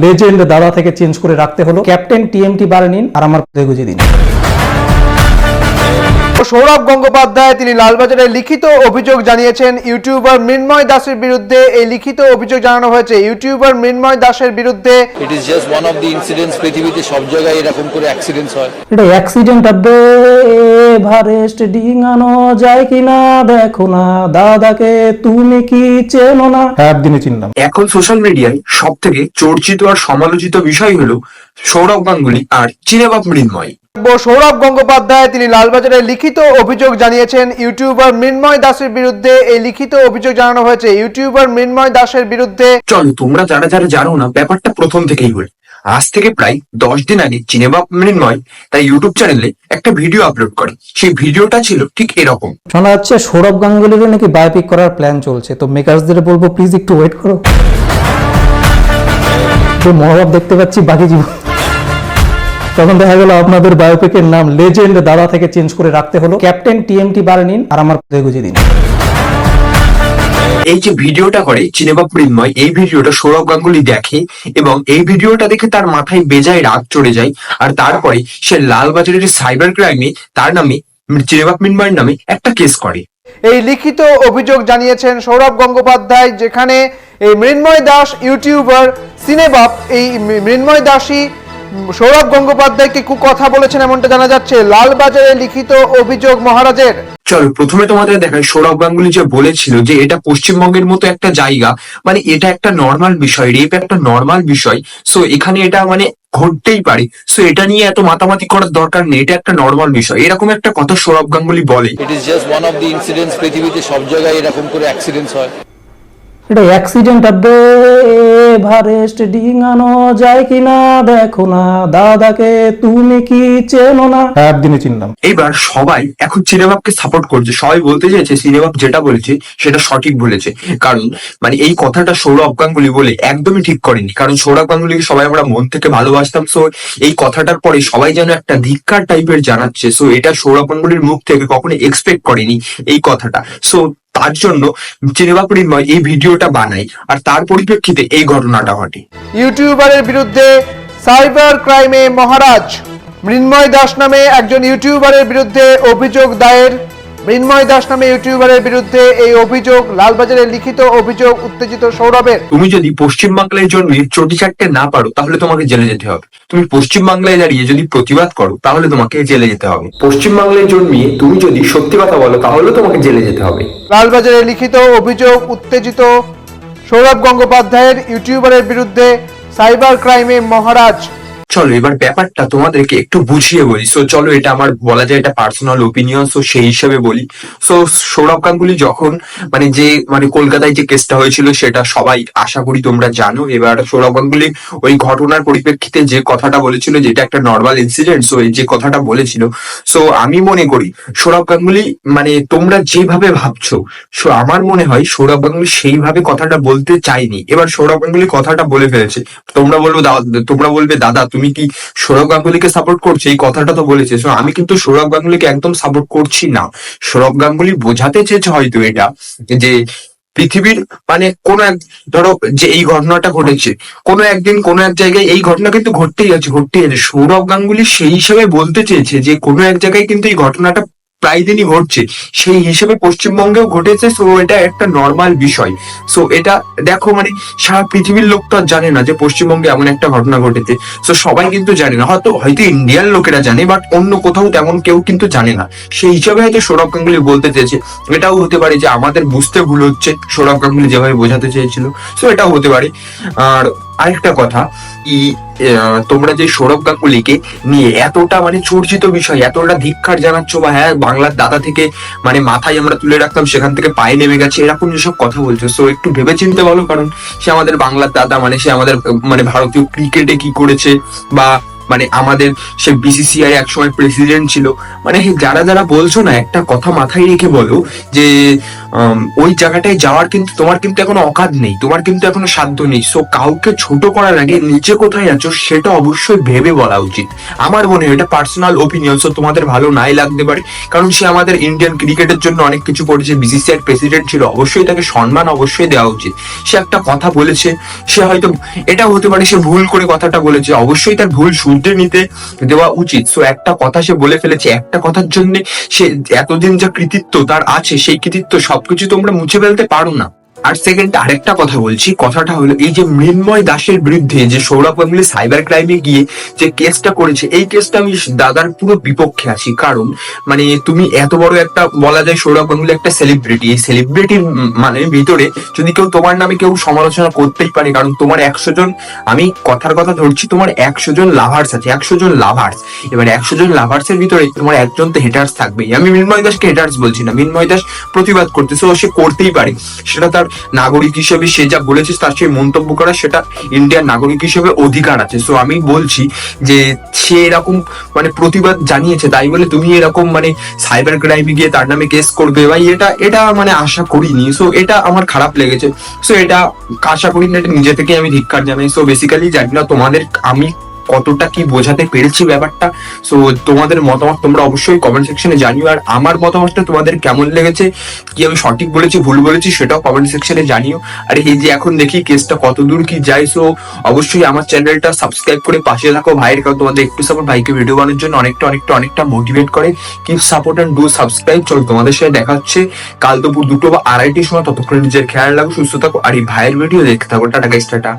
Legend দাদা থেকে change করে রাখতে হলো। ক্যাপ্টেন টিএমটি বারে নিন আর আমার পদে গুঁজে দিন। সৌরভ গঙ্গোপাধ্যায় তিনি লালবাজারে লিখিত অভিযোগ জানিয়েছেন ইউটিউবার মৃন্ময় দাসের বিরুদ্ধে। এই লিখিত অভিযোগ জানানো হয়েছে ইউটিউবার মৃন্ময় দাসের বিরুদ্ধে। It is just one of the incidents, পৃথিবীতে সব জায়গায় এরকম করে অ্যাক্সিডেন্টস হয়। এটা অ্যাক্সিডেন্ট আবে এভারেস্ট ডিঙানো যায় কিনা দেখো না, দাদাকে তুমি কি চেনো না? একদিনে চিনলাম। এখন সোশ্যাল মিডিয়ায় সব থেকে চর্চিত আর সমালোচিত বিষয় হলো সৌরভ গাঙ্গুলি আর চিনেবাপ মৃন্ময়। সৌরভ গঙ্গোপাধ্যায় তিনি লালবাজারে লিখিত অভিযোগ জানিয়েছেন ইউটিউবার মৃন্ময় দাসের বিরুদ্ধে। এই লিখিত অভিযোগ জানানো হয়েছে ইউটিউবার মৃন্ময় দাসের বিরুদ্ধে। চলো তোমরা যারা যারা জানো না ব্যাপারটা প্রথম থেকেই হল। আজ থেকে প্রায় 10 দিন আগে চিনেবাপ মৃন্ময় তার ইউটিউব চ্যানেলে একটা ভিডিও আপলোড করে। সেই ভিডিওটা ছিল ঠিক এরকম। শোনা যাচ্ছে সৌরভ গাঙ্গুলির নাকি বায়োপিক করার প্ল্যান চলছে, তো মেকার্সদের বলবো প্লিজ একটু ওয়েট করো। তো মহাভাব দেখতে পাচ্ছি বাকি জীবন। তখন দেখা গেল আপনাদের বায়োপিকের নাম লেজেন্ড দাদা থেকে চেঞ্জ করে রাখতে হলো। ক্যাপ্টেন টিএমটি বারে নিন আর আমার পদে গুঁজে দিন। এই যে ভিডিওটা করে চিনেবাপ মৃন্ময়, এই ভিডিওটা সৌরভ গাঙ্গুলি দেখে এবং এই ভিডিওটা দেখে তার মাথায় বেজায় রাগ চড়ে যায়। আর তারপরে সে লালবাজারের সাইবার ক্রাইমে তার নামে চিনেবাপ মৃন্ময়ের নামে একটা কেস করে। এই লিখিত অভিযোগ জানিয়েছেন সৌরভ গঙ্গোপাধ্যায়, যেখানে এই মৃন্ময় দাস ইউটিউবার সিনেবাপ এই মৃন্ময় দাসই সৌরভ গঙ্গোপাধ্যায়কে কথা বলেছেন এমনটা জানা যাচ্ছে। লালবাজারে লিখিত অভিযোগ মহারাজের। চলো প্রথমে তোমাদের দেখায় সৌরভ গাঙ্গুলি যে বলেছিল যে এটা পশ্চিমবঙ্গের মতো একটা জায়গা, মানে এটা একটা নর্মাল বিষয়, রেপ একটা নর্মাল বিষয়। সো এখানে এটা মানে ঘটতেই পারে। সো এটা নিয়ে এত মাতামাতি করার দরকার নেই, এটা একটা নর্মাল বিষয়, এরকম একটা কথা সৌরভ গাঙ্গুলি বলে। It is just one of the incidents, পৃথিবীতে সব জায়গায় এরকম করে অ্যাক্সিডেন্টস হয়। এটা অ্যাক্সিডেন্ট আবে এভারেস্ট ডিঙানো যায় কিনা দেখো না, দাদাকে তুমি কি চেনো না? একদিনে চিনলাম। এইবার সবাই এখন চিনেবাপকে সাপোর্ট করছে, সবাই বলতে চাইছে চিনেবাপ যেটা বলেছে সেটা সঠিক বলেছে। কারণ মানে এই কথাটা সৌরভ গাঙ্গুলি বলে একদমই ঠিক করেনি। কারণ সৌরভ গাঙ্গুলিকে সবাই আমরা মন থেকে ভালোবাসতাম। সো এই কথাটার পরে সবাই যেন একটা ধিক্কার টাইপের জানাচ্ছে। সো এটা সৌরভ গাঙ্গুলির মুখ থেকে কখনো এক্সপেক্ট করেনি এই কথাটা। সো তার জন্য চিনেবাপ মৃন্ময় এই ভিডিওটা বানায় আর তার পরিপ্রেক্ষিতে এই ঘটনাটা ঘটে। ইউটিউবারের বিরুদ্ধে সাইবার ক্রাইমে মহারাজ মৃন্ময় দাস নামে একজন ইউটিউবারের বিরুদ্ধে অভিযোগ দায়ের। মৃন্ময় দাস নামে ইউটিউবারের বিরুদ্ধে এই অভিযোগ, লালবাজারে লিখিত অভিযোগ উত্তেজিত সৌরভের। তুমি যদি পশ্চিমবাংলায় জন্মে চটি চাটতে না পারো তাহলে তোমাকে জেলে যেতে হবে। তুমি পশ্চিমবাংলায় দাঁড়িয়ে যদি প্রতিবাদ করো তাহলে তোমাকে জেলে যেতে হবে। পশ্চিমবাংলায় জন্মিয়ে তুমি যদি সত্যি কথা বলো তাহলে তোমাকে জেলে যেতে হবে। লালবাজারে লিখিত অভিযোগ উত্তেজিত সৌরভ গঙ্গোপাধ্যায়ের ইউটিউবারের বিরুদ্ধে সাইবার ক্রাইমে মহারাজ। চলো এবার ব্যাপারটা তোমাদেরকে একটু বুঝিয়ে বলি। সো চলো এটা আমার বলা যায় এটা পার্সোনাল ওপিনিয়ন, সো সেই হিসাবে বলি। সো সৌরভ গাঙ্গুলি যখন মানে কলকাতায় যে কেসটা হয়েছিল সেটা সবাই আশা করি তোমরা জানো। এবার সৌরভ গাঙ্গুলি ওই ঘটনার পরিপ্রেক্ষিতে যে কথাটা বলেছিল যেটা একটা নর্মাল ইনসিডেন্ট, সো এই যে কথাটা বলেছিল, সো আমি মনে করি সৌরভ গাঙ্গুলি মানে তোমরা যেভাবে ভাবছো, সো আমার মনে হয় সৌরভ গাঙ্গুলি সেইভাবে কথাটা বলতে চাইনি। এবার সৌরভ গাঙ্গুলি কথাটা বলে ফেলেছে। তোমরা বলবে দাদা তুমি কি সৌরভ গাঙ্গুলিকে সাপোর্ট করছো, এই কথাটা তো বলেছে। সো আমি কিন্তু সৌরভ গাঙ্গুলিকে একদম সাপোর্ট করছি না। সৌরভ গাঙ্গুলি বোঝাতে চেয়েছে হয়তো এটা যে পৃথিবীর মানে কোন এক ধরো যে এই ঘটনাটা ঘটেছে কোনো একদিন কোনো এক জায়গায়, এই ঘটনা কিন্তু ঘটতেই আছে। সৌরভ গাঙ্গুলি সেই হিসেবে বলতে চেয়েছে যে কোনো এক জায়গায় কিন্তু এই ঘটনাটা প্রায় দিনই ঘটছে, সেই হিসেবে পশ্চিমবঙ্গেও ঘটেছে। সো এটা একটা নর্মাল বিষয়। সো এটা দেখো মানে সারা পৃথিবীর লোক তো আর জানে না যে পশ্চিমবঙ্গে এমন একটা ঘটনা ঘটেছে। সো সবাই কিন্তু জানে না, হয়তো ইন্ডিয়ান লোকেরা জানে বাট অন্য কোথাও তেমন কেউ কিন্তু জানে না। সেই হিসাবে হয়তো সৌরভ গাঙ্গুলি বলতে চেয়েছে। এটাও হতে পারে যে আমাদের বুঝতে ভুল হচ্ছে, সৌরভ গাঙ্গুলি যেভাবে বোঝাতে চেয়েছিল। সো এটাও হতে পারে। আর আরেকটা কথা, তোমরা যে সৌরভ গাঙ্গুলিকে নিয়ে এতটা মানে চর্চিত বিষয় এতটা ধিক্কার জানাচ্ছ বা হ্যাঁ বাংলার দাদা থেকে মানে মাথায় আমরা তুলে রাখতাম সেখান থেকে পায়ে নেমে গেছে এরকম যেসব কথা বলছো, সো একটু ভেবে চিনতে বলো। কারণ সে আমাদের বাংলার দাদা, মানে সে আমাদের মানে ভারতীয় ক্রিকেটে কি করেছে বা মানে আমাদের সে বিসিসিআই একসময় প্রেসিডেন্ট ছিল। মানে যারা যারা বলছো না একটা কথা মাথায় রেখে বলো যে ওই জায়গাটায় যাওয়ার কিন্তু তোমার কিন্তু এখনো অকাত নেই, তোমার কিন্তু এখনো সাধ্য নেই। সো কাউকে ছোট করার আগে নিচে কোথায় আছো সেটা অবশ্যই ভেবে বলা উচিত। আমার মনে হয় এটা পার্সোনাল ওপিনিয়ন, সো তোমাদের ভালো নাই লাগতে পারে, কারণ সে আমাদের ইন্ডিয়ান ক্রিকেটের জন্য অনেক কিছু করেছে, বিসিসিআই প্রেসিডেন্ট ছিল, অবশ্যই তাকে সম্মান অবশ্যই দেওয়া উচিত। সে একটা কথা বলেছে, সে হয়তো এটা হতে পারে সে ভুল করে কথাটা বলেছে, অবশ্যই তার ভুল শুধরে নিতে দেওয়া উচিত। সো একটা কথা সে বলে ফেলেছে, একটা কথার জন্য সে এতদিন যা কৃতিত্ব তার আছে, সেই কৃতিত্ব সবকিছু তোমরা মুছে ফেলতে পারো না। আর সেকেন্ড আরেকটা কথা বলছি, কথাটা হলো এই যে মৃন্ময় দাসের বিরুদ্ধে যে সৌরভ গাঙ্গুলি সাইবার ক্রাইমে গিয়ে যে কেসটা করেছে, এই কেসটা আমি দাদার পুরো বিপক্ষে আছি। কারণ মানে তুমি এত বড় একটা, বলা যায় সৌরভ গাঙ্গুলি একটা সেলিব্রিটি, এই সেলিব্রিটির মানে ভিতরে যদি কেউ তোমার নামে কেউ সমালোচনা করতেই পারে, কারণ তোমার 100 জন, আমি কথার কথা ধরছি, তোমার 100 জন লাভার্স আছে, 100 জন লাভার্স, এবার 100 জন লাভার্সের ভিতরে তোমার একজন তো হেটার্স থাকবেই। আমি মৃন্ময় দাসকে হেটার্স বলছি না, মৃন্ময় দাস প্রতিবাদ করতেছে, ও সে করতেই পারে, সেটা তার নাগরিক হিসেবে সে যা বলেছে তার সেই মন্তব্য করা, সেটা ইন্ডিয়ার নাগরিক হিসেবে অধিকার আছে। সো আমি বলছি যে সে এরকম মানে প্রতিবাদ জানিয়েছে, তাই বলে তুমি এরকম মানে সাইবার ক্রাইমে গিয়ে তার নামে কেস করবে ভাই, এটা মানে আশা করিনি। সো এটা আমার খারাপ লেগেছে, সো এটা আশা করি না, এটা নিজে থেকে আমি ধিক্কার জানাই। সো বেসিক্যালি জানি না তোমাদের আমি কতটা কি বোঝাতে পেরেছি ব্যাপারটা। সো তোমাদের মতামত তোমরা অবশ্যই কমেন্ট সেকশনে জানিও, আর আমার মতামতটা তোমাদের কেমন লেগেছে, কি আমি সঠিক বলেছি ভুল বলেছি সেটাও কমেন্ট সেকশনে জানিও। আর এই যে এখন দেখি কেসটা কত দূর কি যায়, সো অবশ্যই আমার চ্যানেলটা সাবস্ক্রাইব করে পাশে থাকো ভাইয়ের, কারণ তোমাদের একটু সাপোর্ট ভাইকে ভিডিও বানানোর জন্য অনেকটা মোটিভেট করে। Keep support and do subscribe. চলো তোমাদের সাথে দেখা হচ্ছে কাল দুপুর 2টো বা 2:30 সময়, ততক্ষণ নিজের খেয়াল রাখো, সুস্থ থাকো, আর এই ভাইয়ের ভিডিও দেখতে থাকো। Tata guys, tata.